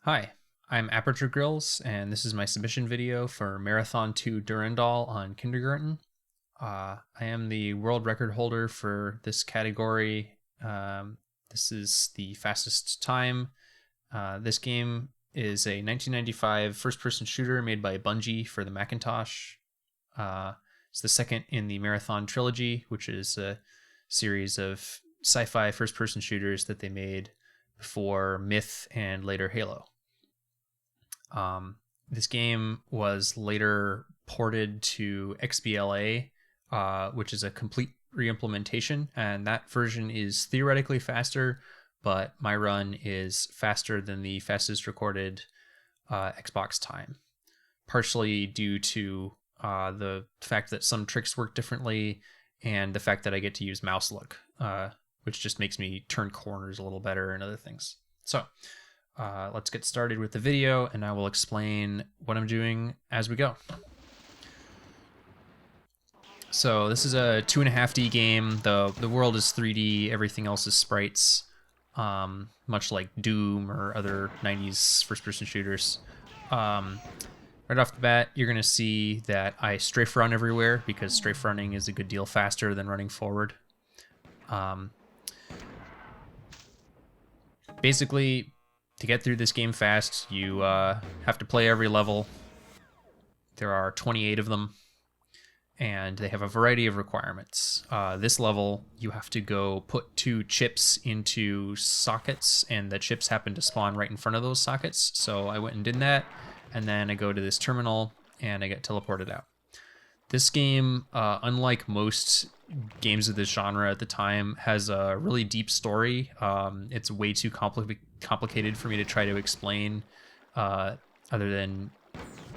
Hi, I'm Aperture Grills, and this is my submission video for Marathon 2 Durandal on Kindergarten. I am the world record holder for this category. This is the fastest time. This game is a 1995 first-person shooter made by Bungie for the Macintosh. It's the second in the Marathon trilogy, which is a series of sci-fi first-person shooters that they made before Myth and later Halo. This game was later ported to XBLA, which is a complete reimplementation, and that version is theoretically faster, but my run is faster than the fastest recorded Xbox time, partially due to the fact that some tricks work differently and the fact that I get to use mouse look, which just makes me turn corners a little better and other things. So let's get started with the video, and I will explain what I'm doing as we go. So this is a 2.5D game. The world is 3D. Everything else is sprites, much like Doom or other 90s first-person shooters. Right off the bat, you're going to see that I strafe run everywhere because strafe running is a good deal faster than running forward. Basically, to get through this game fast, you have to play every level. There are 28 of them, and they have a variety of requirements. This level, you have to go put 2 chips into sockets, and the chips happen to spawn right in front of those sockets. So I went and did that, and then I go to this terminal, and I get teleported out. This game, unlike most games of this genre at the time, has a really deep story. It's way too complicated for me to try to explain other than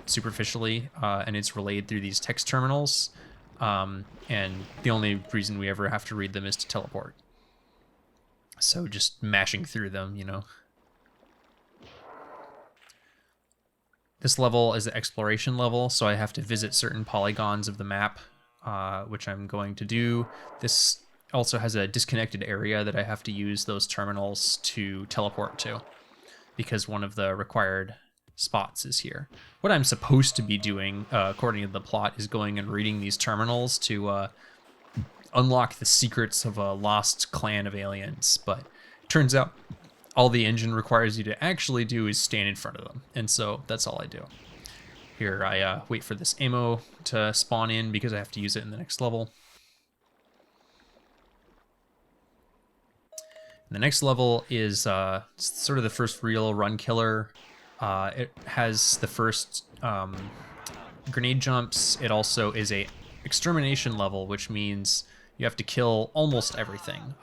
superficially, and it's relayed through these text terminals, and the only reason we ever have to read them is to teleport. So just mashing through them, you know. This level is the exploration level, so I have to visit certain polygons of the map, which I'm going to do. This also has a disconnected area that I have to use those terminals to teleport to, because one of the required spots is here. What I'm supposed to be doing, according to the plot, is going and reading these terminals to unlock the secrets of a lost clan of aliens, but it turns out all the engine requires you to actually do is stand in front of them, and so that's all I do. Here, I wait for this ammo to spawn in because I have to use it in the next level. And the next level is sort of the first real run killer. It has the first grenade jumps. It also is a extermination level, which means you have to kill almost everything.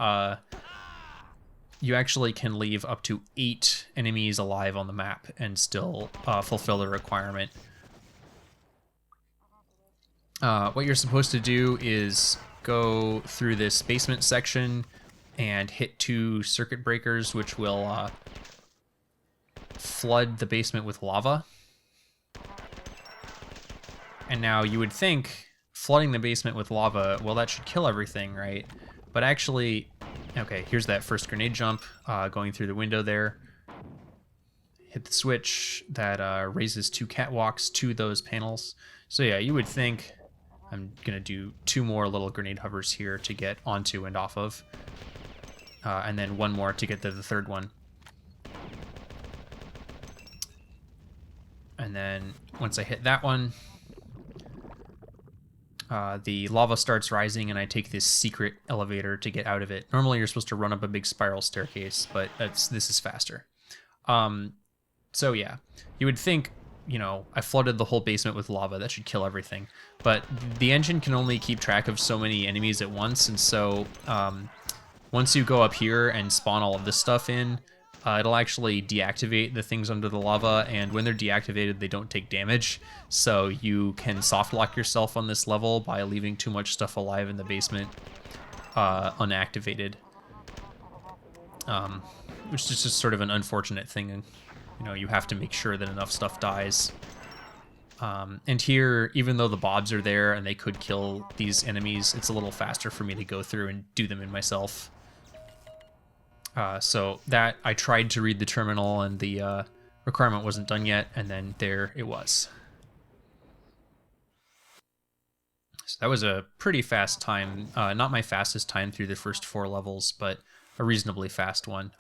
You actually can leave up to 8 enemies alive on the map and still fulfill the requirement. What you're supposed to do is go through this basement section and hit 2 circuit breakers, which will flood the basement with lava. And now you would think flooding the basement with lava, well, that should kill everything, right? But actually, okay, here's that first grenade jump going through the window there. Hit the switch that raises 2 catwalks to those panels. So yeah, you would think I'm gonna do 2 more little grenade hovers here to get onto and off of, and then 1 more to get to the 3rd one. And then once I hit that one, the lava starts rising, and I take this secret elevator to get out of it. Normally you're supposed to run up a big spiral staircase, but this is faster. So yeah, you would think, you know, I flooded the whole basement with lava, that should kill everything. But the engine can only keep track of so many enemies at once, and so once you go up here and spawn all of this stuff in, it'll actually deactivate the things under the lava, and when they're deactivated, they don't take damage. So you can soft lock yourself on this level by leaving too much stuff alive in the basement unactivated, which is just sort of an unfortunate thing. You know, you have to make sure that enough stuff dies. And here, even though the bobs are there and they could kill these enemies, it's a little faster for me to go through and do them in myself. So that I tried to read the terminal, and the requirement wasn't done yet, and then there it was. So that was a pretty fast time. Not my fastest time through the first 4 levels, but a reasonably fast one.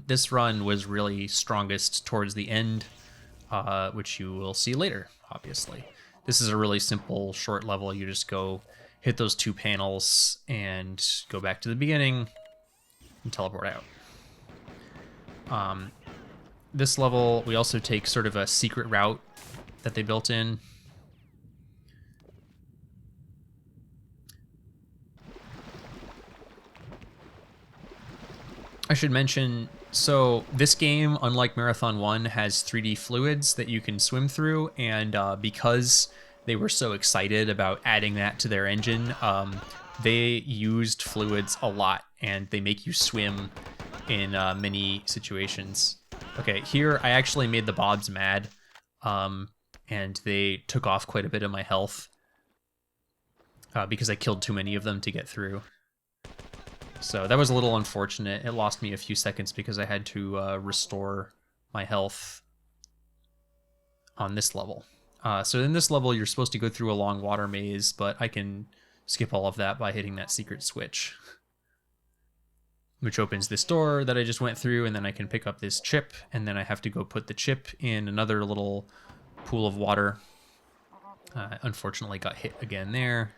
This run was really strongest towards the end, which you will see later, obviously. This is a really simple, short level. You just go hit those 2 panels and go back to the beginning and teleport out. This level, we also take sort of a secret route that they built in. I should mention, so this game, unlike Marathon 1, has 3D fluids that you can swim through, and because they were so excited about adding that to their engine, they used fluids a lot, and they make you swim in many situations. Okay, here I actually made the Bobs mad, and they took off quite a bit of my health because I killed too many of them to get through. So that was a little unfortunate. It lost me a few seconds because I had to restore my health on this level. So in this level, you're supposed to go through a long water maze, but I can skip all of that by hitting that secret switch, which opens this door that I just went through, and then I can pick up this chip, and then I have to go put the chip in another little pool of water. Unfortunately got hit again there.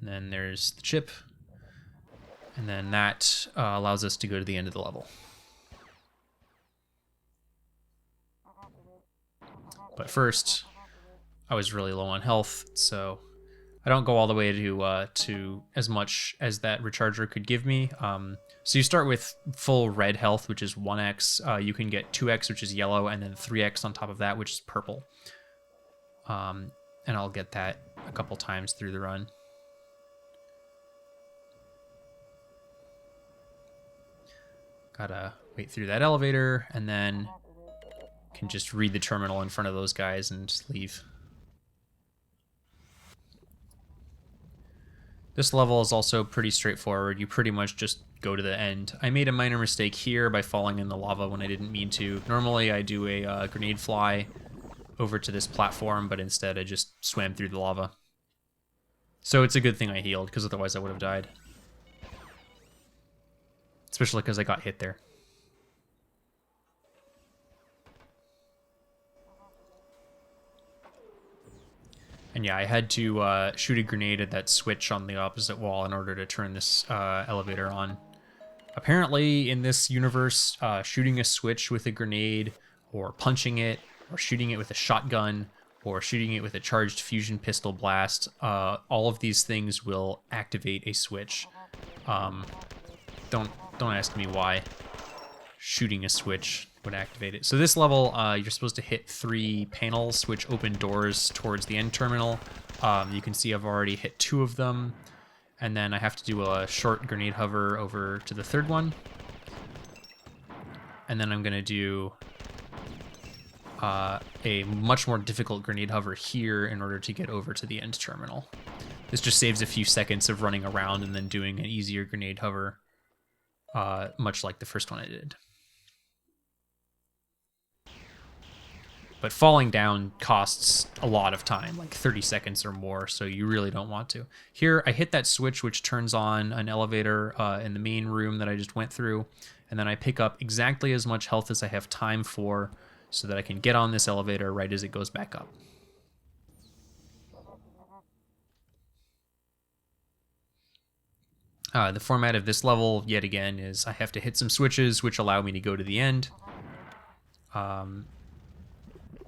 And then there's the chip, and then that allows us to go to the end of the level. But first, I was really low on health, so I don't go all the way to as much as that recharger could give me. So you start with full red health, which is 1x. You can get 2x, which is yellow, and then 3x on top of that, which is purple. And I'll get that a couple times through the run. Gotta wait through that elevator, and then can just read the terminal in front of those guys and just leave. This level is also pretty straightforward. You pretty much just go to the end. I made a minor mistake here by falling in the lava when I didn't mean to. Normally I do a grenade fly over to this platform, but instead I just swam through the lava. So it's a good thing I healed, because otherwise I would have died. Especially because I got hit there. And yeah, I had to shoot a grenade at that switch on the opposite wall in order to turn this elevator on. Apparently, in this universe, shooting a switch with a grenade, or punching it, or shooting it with a shotgun, or shooting it with a charged fusion pistol blast, all of these things will activate a switch. Don't ask me why shooting a switch would activate it. So this level, you're supposed to hit 3 panels, which open doors towards the end terminal. You can see I've already hit 2 of them, and then I have to do a short grenade hover over to the 3rd one. And then I'm gonna do a much more difficult grenade hover here in order to get over to the end terminal. This just saves a few seconds of running around and then doing an easier grenade hover, much like the first one I did. But falling down costs a lot of time, like 30 seconds or more, so you really don't want to. Here, I hit that switch which turns on an elevator in the main room that I just went through, and then I pick up exactly as much health as I have time for so that I can get on this elevator right as it goes back up. The format of this level, yet again, is I have to hit some switches which allow me to go to the end.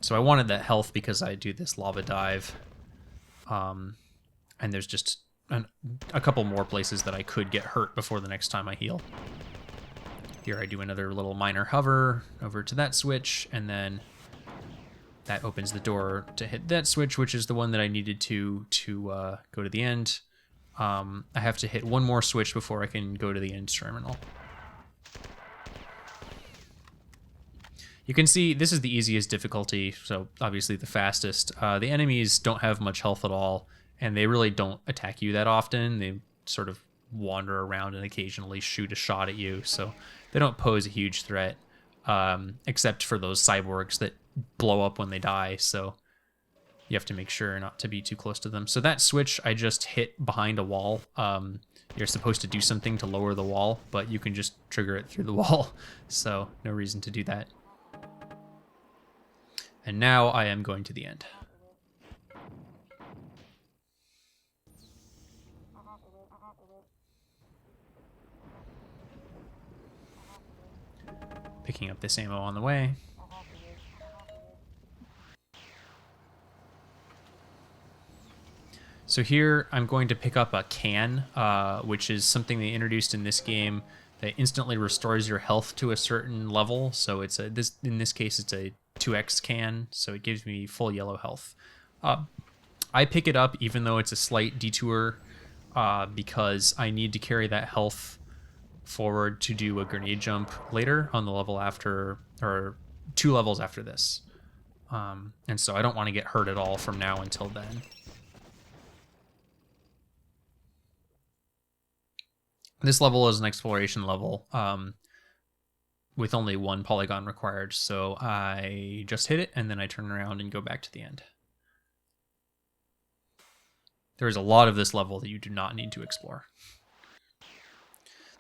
So I wanted that health because I do this lava dive. And there's just a couple more places that I could get hurt before the next time I heal. Here I do another little minor hover over to that switch, and then that opens the door to hit that switch, which is the one that I needed to go to the end. I have to hit one more switch before I can go to the end terminal. You can see this is the easiest difficulty, so obviously the fastest. The enemies don't have much health at all, and they really don't attack you that often. They sort of wander around and occasionally shoot a shot at you, so they don't pose a huge threat. except for those cyborgs that blow up when they die. So you have to make sure not to be too close to them. So that switch I just hit behind a wall. You're supposed to do something to lower the wall, but you can just trigger it through the wall. So no reason to do that. And now I am going to the end. Picking up this ammo on the way. So here I'm going to pick up a can, which is something they introduced in this game that instantly restores your health to a certain level. So it's in this case it's a 2x can, so it gives me full yellow health. I pick it up even though it's a slight detour because I need to carry that health forward to do a grenade jump later on the level after, or 2 levels after this. And so I don't want to get hurt at all from now until then. This level is an exploration level with only 1 polygon required, so I just hit it and then I turn around and go back to the end. There's a lot of this level that you do not need to explore.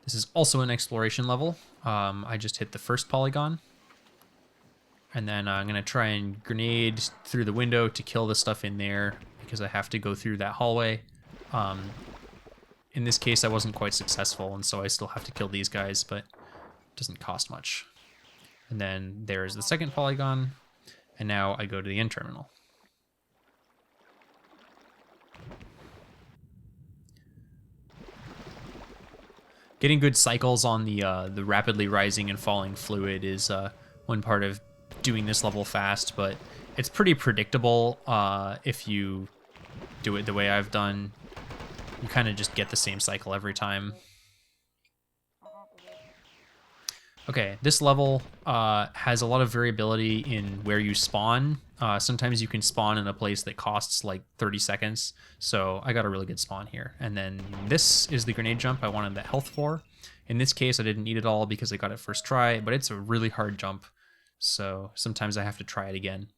This is also an exploration level. I just hit the first polygon. And then I'm going to try and grenade through the window to kill the stuff in there because I have to go through that hallway. In this case, I wasn't quite successful, and so I still have to kill these guys, but it doesn't cost much. And then there's the second polygon, and now I go to the end terminal. Getting good cycles on the rapidly rising and falling fluid is one part of doing this level fast, but it's pretty predictable if you do it the way I've done. You kind of just get the same cycle every time. Okay, this level has a lot of variability in where you spawn. Sometimes you can spawn in a place that costs like 30 seconds, so I got a really good spawn here. And then this is the grenade jump I wanted that health for. In this case, I didn't need it all because I got it first try, but it's a really hard jump, so sometimes I have to try it again.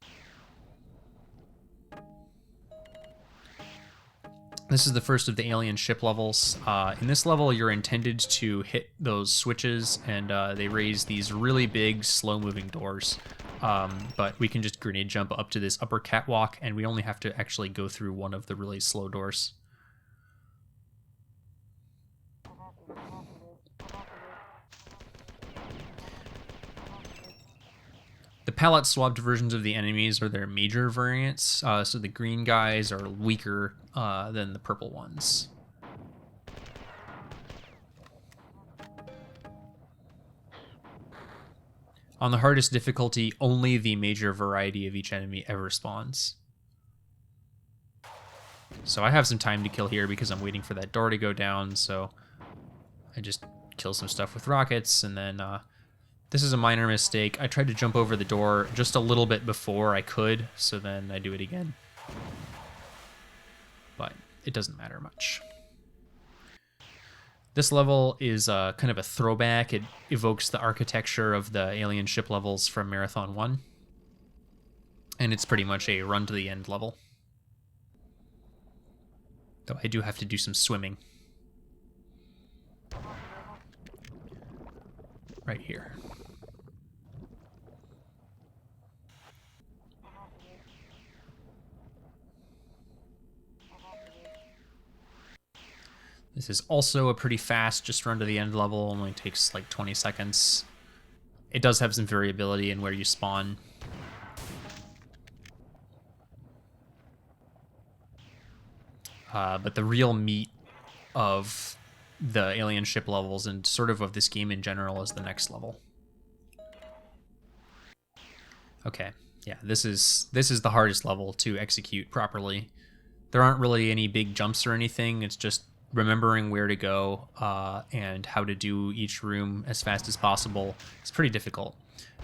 This is the first of the alien ship levels. In this level, you're intended to hit those switches, and they raise these really big, slow-moving doors. But we can just grenade jump up to this upper catwalk, and we only have to actually go through one of the really slow doors. The palette-swapped versions of the enemies are their major variants, so the green guys are weaker than the purple ones. On the hardest difficulty, only the major variety of each enemy ever spawns. So I have some time to kill here because I'm waiting for that door to go down, so I just kill some stuff with rockets, and then this is a minor mistake. I tried to jump over the door just a little bit before I could, so then I do it again. But it doesn't matter much. This level is kind of a throwback. It evokes the architecture of the alien ship levels from Marathon 1. And it's pretty much a run to the end level. Though I do have to do some swimming. Right here. This is also a pretty fast, just run to the end level, only takes like 20 seconds. It does have some variability in where you spawn. But the real meat of the alien ship levels and sort of this game in general is the next level. Okay, yeah, this is the hardest level to execute properly. There aren't really any big jumps or anything, it's just remembering where to go and how to do each room as fast as possible. It's pretty difficult.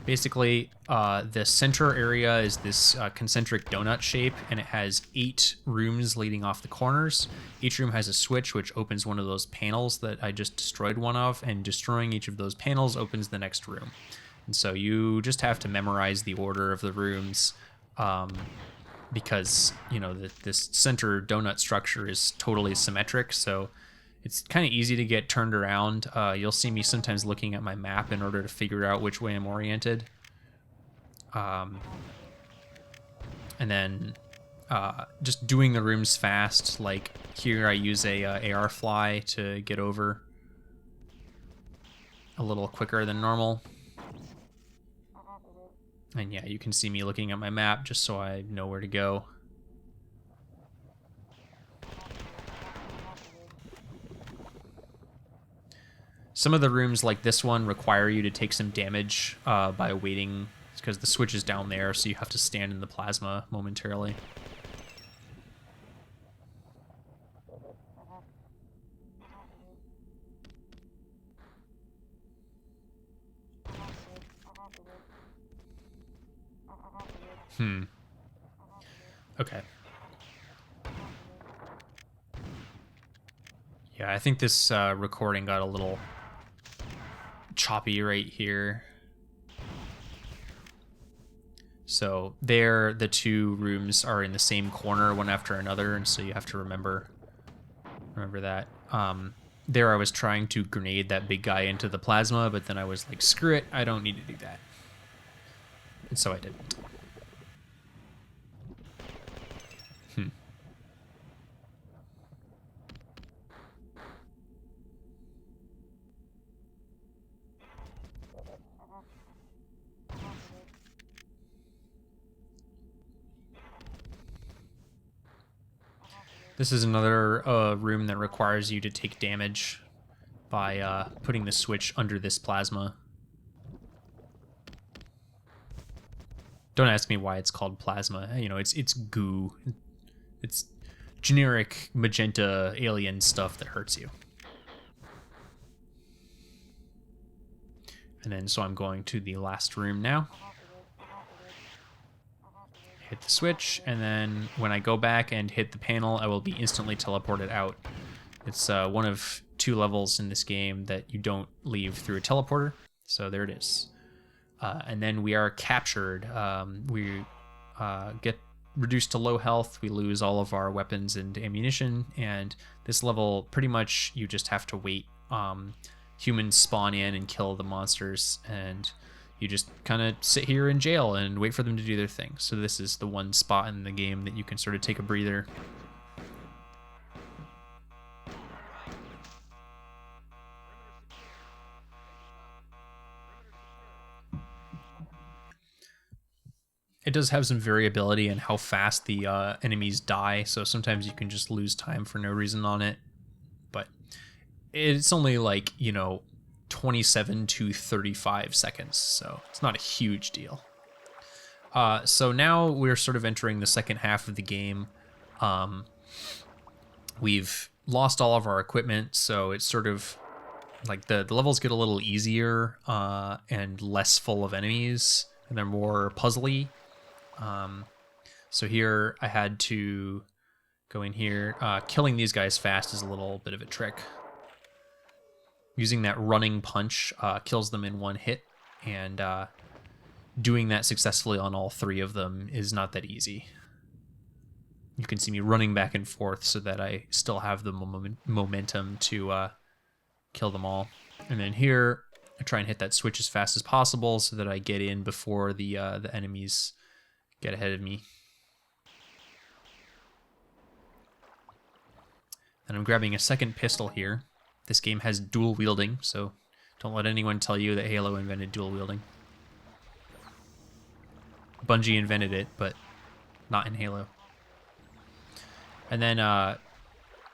Basically, the center area is this concentric donut shape, and it has 8 rooms leading off the corners. Each room has a switch which opens one of those panels that I just destroyed one of, and destroying each of those panels opens the next room. And so you just have to memorize the order of the rooms, because, you know, this center donut structure is totally symmetric, so it's kind of easy to get turned around. You'll see me sometimes looking at my map in order to figure out which way I'm oriented. And then just doing the rooms fast. Like here I use a AR fly to get over a little quicker than normal. And yeah, you can see me looking at my map just so I know where to go. Some of the rooms like this one require you to take some damage by waiting, because the switch is down there, so you have to stand in the plasma momentarily. Okay. Yeah, I think this recording got a little choppy right here. So there, the two rooms are in the same corner, one after another, and so you have to remember that. There I was trying to grenade that big guy into the plasma, but then I was like, screw it, I don't need to do that. And so I didn't. This is another room that requires you to take damage by putting the switch under this plasma. Don't ask me why it's called plasma. You know, it's goo. It's generic magenta alien stuff that hurts you. And then so I'm going to the last room now. Hit the switch, and then when I go back and hit the panel, I will be instantly teleported out. It's one of 2 levels in this game that you don't leave through a teleporter, so there it is. And then we are captured. We get reduced to low health, we lose all of our weapons and ammunition, and this level, pretty much, you just have to wait. Humans spawn in and kill the monsters, and you just kind of sit here in jail and wait for them to do their thing. So this is the one spot in the game that you can sort of take a breather. It does have some variability in how fast the enemies die, so sometimes you can just lose time for no reason on it. But it's only like, you know, 27 to 35 seconds, so it's not a huge deal. So now we're sort of entering the second half of the game. We've lost all of our equipment, so it's sort of like the levels get a little easier and less full of enemies, and they're more puzzly. So here I had to go in here. Killing these guys fast is a little bit of a trick. Using that running punch kills them in one hit, and doing that successfully on all 3 of them is not that easy. You can see me running back and forth so that I still have the momentum to kill them all. And then here, I try and hit that switch as fast as possible so that I get in before the enemies get ahead of me. And I'm grabbing a second pistol here. This game has dual wielding, so don't let anyone tell you that Halo invented dual wielding. Bungie invented it, but not in Halo. And then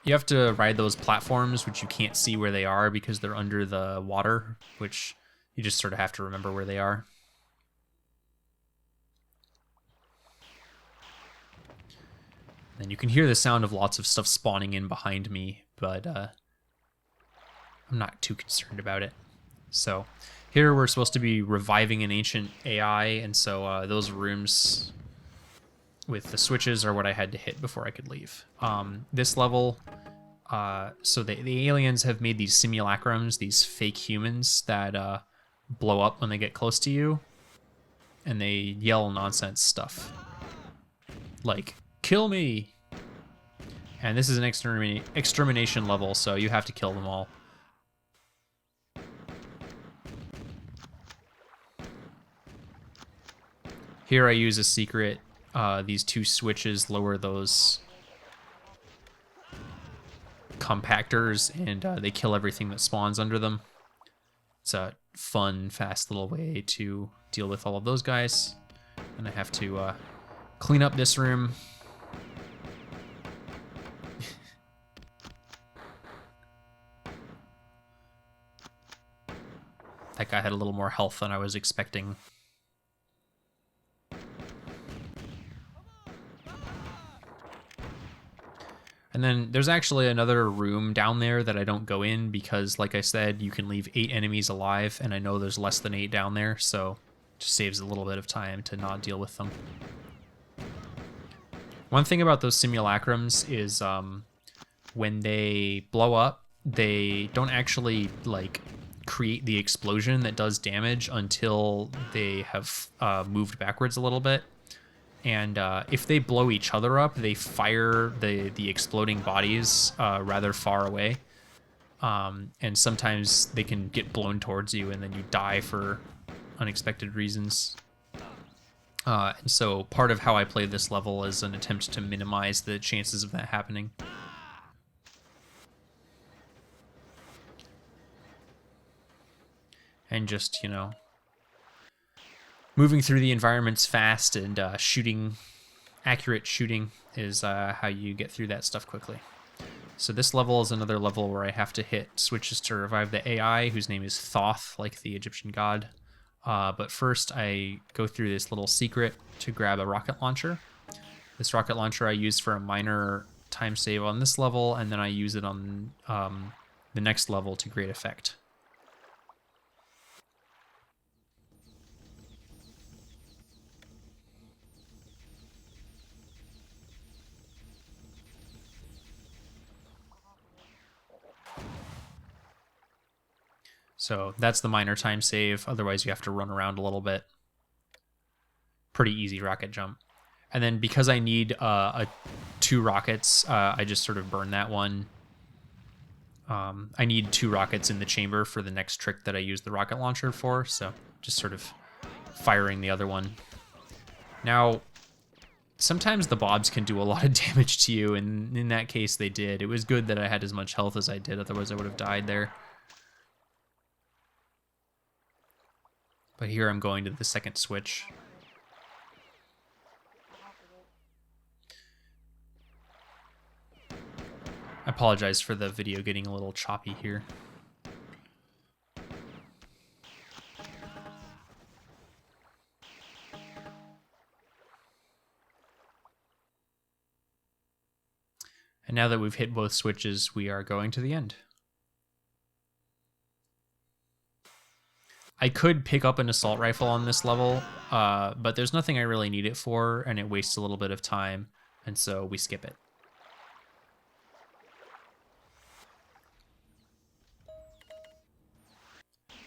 you have to ride those platforms, which you can't see where they are because they're under the water, which you just sort of have to remember where they are. And you can hear the sound of lots of stuff spawning in behind me, but I'm not too concerned about it. So here we're supposed to be reviving an ancient AI, and so those rooms with the switches are what I had to hit before I could leave. This level, so the aliens have made these simulacrums, these fake humans that blow up when they get close to you, and they yell nonsense stuff. Like, kill me! And this is an extermination level, so you have to kill them all. Here I use a secret. These 2 switches lower those compactors, and they kill everything that spawns under them. It's a fun, fast little way to deal with all of those guys. And I have to clean up this room. That guy had a little more health than I was expecting. And then there's actually another room down there that I don't go in because, like I said, you can leave 8 enemies alive, and I know there's less than 8 down there, so it just saves a little bit of time to not deal with them. One thing about those simulacrums is when they blow up, they don't actually like create the explosion that does damage until they have moved backwards a little bit. And if they blow each other up, they fire the exploding bodies rather far away. And sometimes they can get blown towards you, and then you die for unexpected reasons. And so part of how I play this level is an attempt to minimize the chances of that happening. And just, you know, moving through the environments fast and accurate shooting is how you get through that stuff quickly. So this level is another level where I have to hit switches to revive the AI, whose name is Thoth, like the Egyptian god. But first I go through this little secret to grab a rocket launcher. This rocket launcher I use for a minor time save on this level, and then I use it on the next level to great effect. So that's the minor time save. Otherwise, you have to run around a little bit. Pretty easy rocket jump. And then because I need 2 rockets, I just sort of burn that one. I need 2 rockets in the chamber for the next trick that I use the rocket launcher for. So just sort of firing the other one. Now, sometimes the bobs can do a lot of damage to you, and in that case they did. It was good that I had as much health as I did, otherwise I would have died there. But here I'm going to the second switch. I apologize for the video getting a little choppy here. And now that we've hit both switches, we are going to the end. I could pick up an assault rifle on this level, but there's nothing I really need it for, and it wastes a little bit of time, and so we skip it.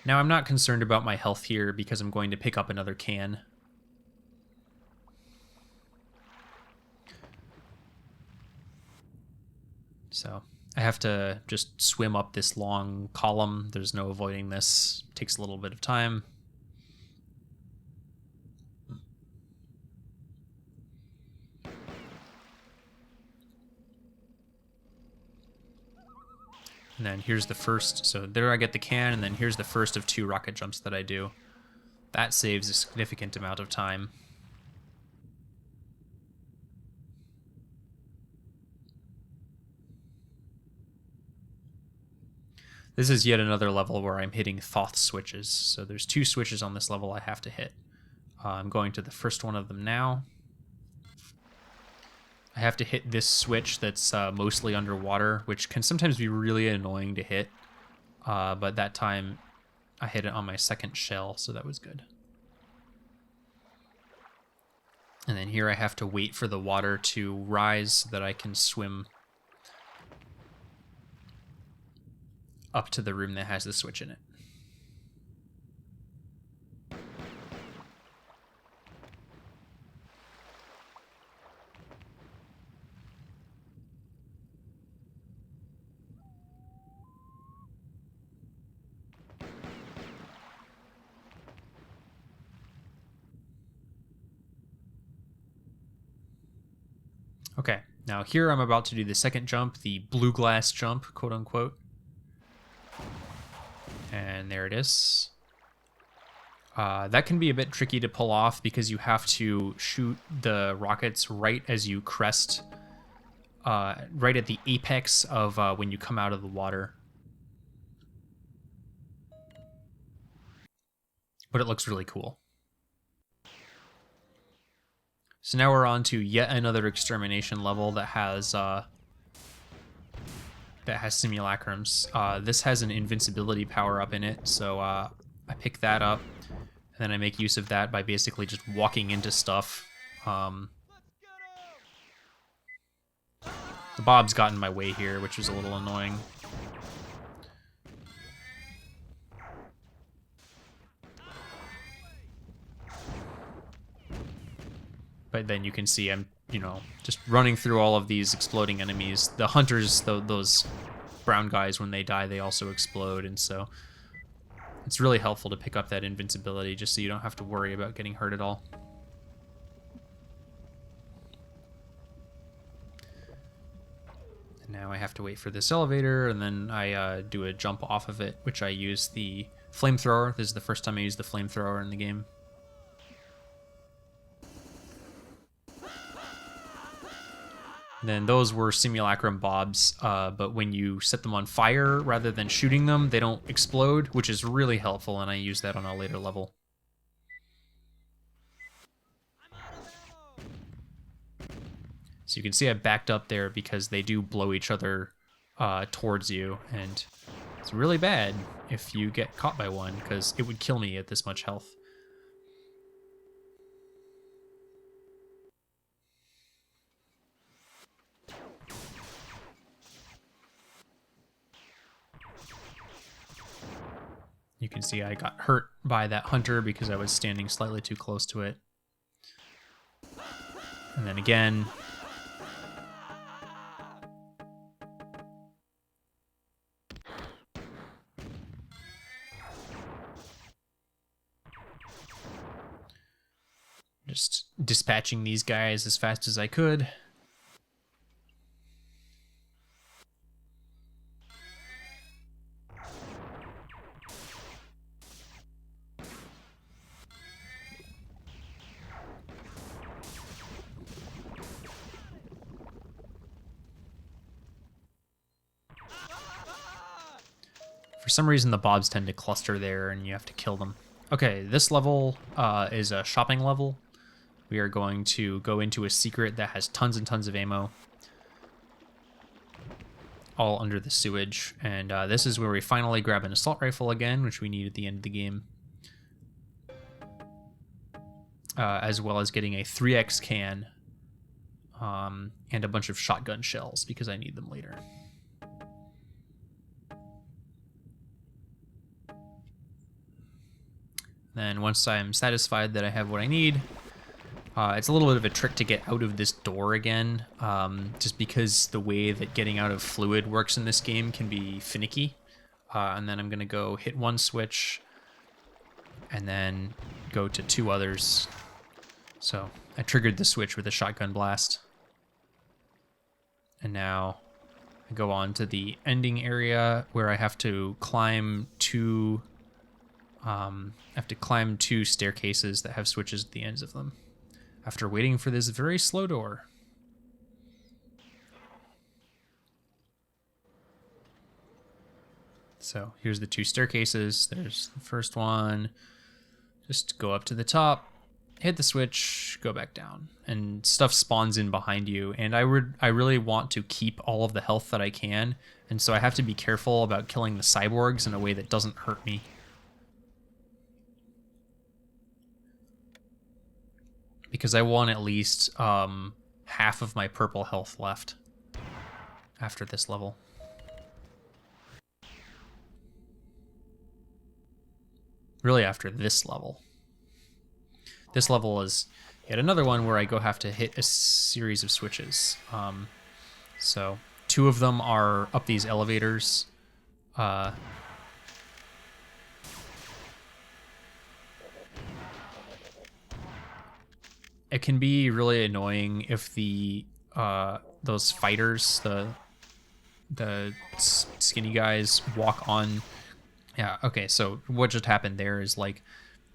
Now I'm not concerned about my health here because I'm going to pick up another can. So I have to just swim up this long column. There's no avoiding this. It takes a little bit of time. And then here's the first. So there I get the can, and then here's the first of 2 rocket jumps that I do. That saves a significant amount of time. This is yet another level where I'm hitting Thoth switches. So there's 2 switches on this level I have to hit. I'm going to the first one of them now. I have to hit this switch that's mostly underwater, which can sometimes be really annoying to hit. But that time I hit it on my second shell, so that was good. And then here I have to wait for the water to rise so that I can swim up to the room that has the switch in it. Okay, now here I'm about to do the second jump, the blue glass jump, quote unquote. And there it is. That can be a bit tricky to pull off because you have to shoot the rockets right as you crest, right at the apex of when you come out of the water. But it looks really cool. So now we're on to yet another extermination level that has simulacrums. This has an invincibility power up in it, so I pick that up, and then I make use of that by basically just walking into stuff. The Bob's got in my way here, which is a little annoying. But then you can see I'm, just running through all of these exploding enemies. The hunters, those brown guys, when they die, they also explode, and so it's really helpful to pick up that invincibility just so you don't have to worry about getting hurt at all. And now I have to wait for this elevator, and then I do a jump off of it, which I use the flamethrower. This is the first time I use the flamethrower in the game. And then those were simulacrum bobs, but when you set them on fire rather than shooting them, they don't explode, which is really helpful, and I use that on a later level. So you can see I backed up there because they do blow each other towards you, and it's really bad if you get caught by one, because it would kill me at this much health. You can see I got hurt by that hunter because I was standing slightly too close to it. And then again. Just dispatching these guys as fast as I could. For some reason, the bobs tend to cluster there, and you have to kill them. Okay, this level is a shopping level. We are going to go into a secret that has tons and tons of ammo, all under the sewage. And this is where we finally grab an assault rifle again, which we need at the end of the game, as well as getting a 3x can and a bunch of shotgun shells because I need them later. Then once I'm satisfied that I have what I need, it's a little bit of a trick to get out of this door again, just because the way that getting out of fluid works in this game can be finicky. And then I'm going to go hit one switch and then go to two others. So I triggered the switch with a shotgun blast. And now I go on to the ending area where I have to climb two staircases that have switches at the ends of them, after waiting for this very slow door. So here's the two staircases. There's the first one. Just go up to the top, hit the switch, go back down, and stuff spawns in behind you. And I really want to keep all of the health that I can, and so I have to be careful about killing the cyborgs in a way that doesn't hurt me. Because I want at least half of my purple health left after this level. Really after this level. This level is yet another one where I have to hit a series of switches. So two of them are up these elevators. It can be really annoying if the those fighters, the skinny guys walk on. Yeah, okay, so what just happened there is like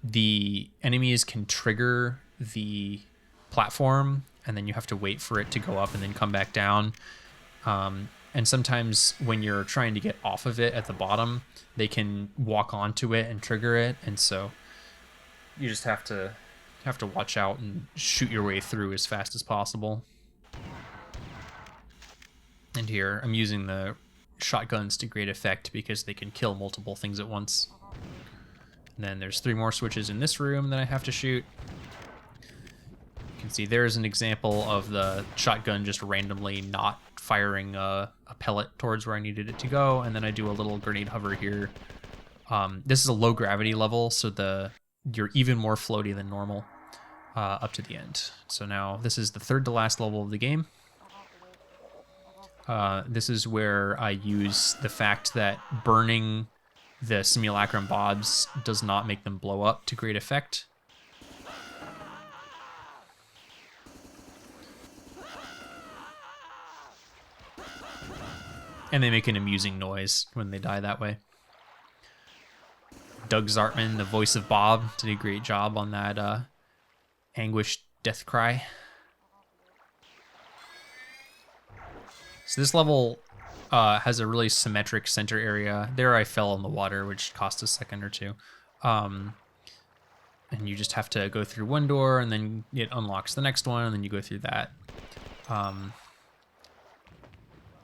the enemies can trigger the platform and then you have to wait for it to go up and then come back down. And sometimes when you're trying to get off of it at the bottom, they can walk onto it and trigger it, and so you just have to watch out and shoot your way through as fast as possible. And here I'm using the shotguns to great effect because they can kill multiple things at once. And then there's 3 more switches in this room that I have to shoot. You can see there's an example of the shotgun just randomly not firing a pellet towards where I needed it to go, and then I do a little grenade hover here. This is a low gravity level, so you're even more floaty than normal up to the end. So now this is the 3rd to last level of the game. This is where I use the fact that burning the simulacrum bobs does not make them blow up to great effect. And they make an amusing noise when they die that way. Doug Zartman, the voice of Bob, did a great job on that anguished death cry. So this level has a really symmetric center area. There I fell in the water, which cost a second or two. And you just have to go through one door, and then it unlocks the next one, and then you go through that.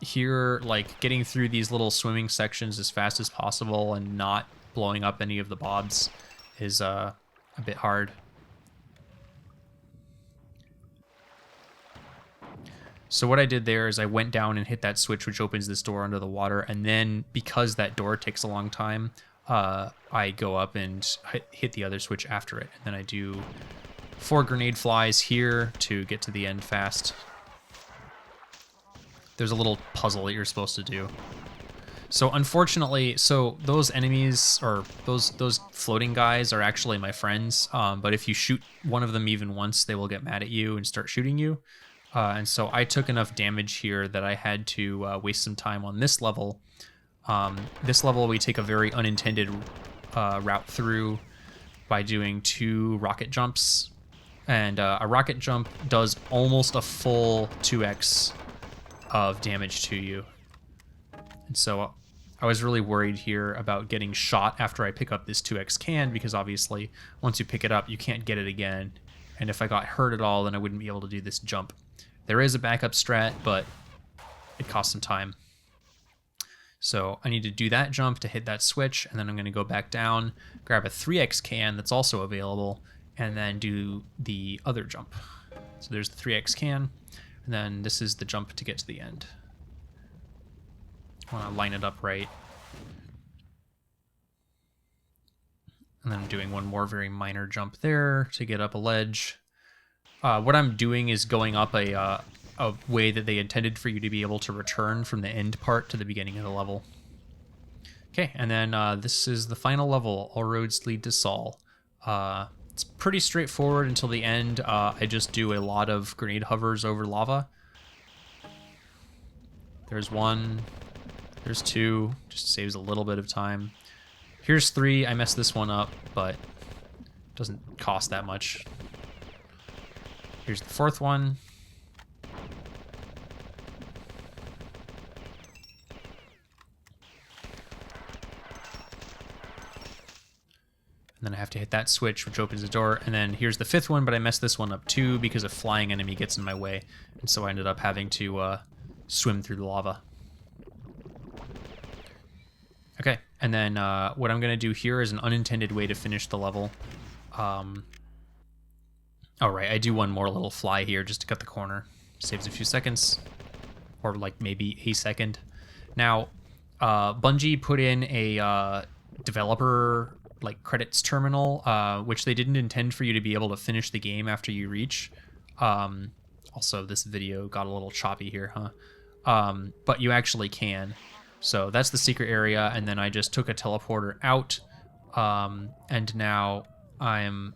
Here, like, getting through these little swimming sections as fast as possible and not blowing up any of the bobs is a bit hard. So what I did there is I went down and hit that switch which opens this door under the water, and then because that door takes a long time, I go up and hit the other switch after it. And then I do 4 grenade flies here to get to the end fast. There's a little puzzle that you're supposed to do. So unfortunately, those enemies, or those floating guys, are actually my friends. But if you shoot one of them even once, they will get mad at you and start shooting you. And so I took enough damage here that I had to waste some time on this level. This level we take a very unintended route through by doing 2 rocket jumps. And a rocket jump does almost a full 2x of damage to you. And so I was really worried here about getting shot after I pick up this 2x can, because obviously once you pick it up you can't get it again, and if I got hurt at all then I wouldn't be able to do this jump. There is a backup strat, but it costs some time. So I need to do that jump to hit that switch, and then I'm going to go back down, grab a 3x can that's also available, and then do the other jump. So there's the 3x can, and then this is the jump to get to the end. I want to line it up right. And then I'm doing one more very minor jump there to get up a ledge. What I'm doing is going up a way that they intended for you to be able to return from the end part to the beginning of the level. Okay, and then this is the final level, All Roads Lead to Sol. It's pretty straightforward until the end. I just do a lot of grenade hovers over lava. There's 1, there's 2, just saves a little bit of time. Here's 3, I messed this one up, but it doesn't cost that much. Here's the 4th one. And then I have to hit that switch, which opens the door. And then here's the 5th one, but I messed this one up too because a flying enemy gets in my way. And so I ended up having to swim through the lava. Okay, and then what I'm going to do here is an unintended way to finish the level. All right, I do one more little fly here just to cut the corner. Saves a few seconds, or like maybe a second. Now, Bungie put in a developer like credits terminal, which they didn't intend for you to be able to finish the game after you reach. Also, this video got a little choppy here, huh? But you actually can. So that's the secret area, and then I just took a teleporter out, and now I'm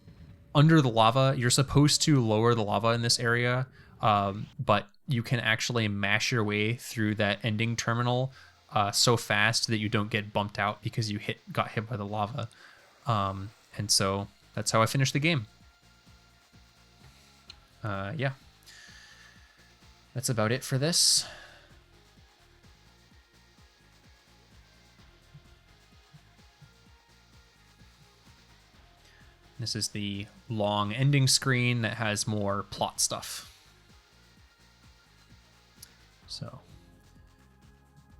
under the lava. You're supposed to lower the lava in this area but you can actually mash your way through that ending terminal so fast that you don't get bumped out because you got hit by the lava. And so that's how I finished the game. Yeah. That's about it for this. This is the long ending screen that has more plot stuff. So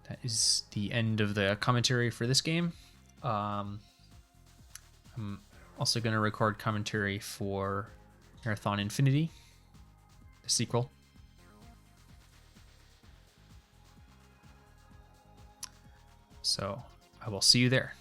that is the end of the commentary for this game. I'm also going to record commentary for Marathon Infinity, the sequel. So I will see you there.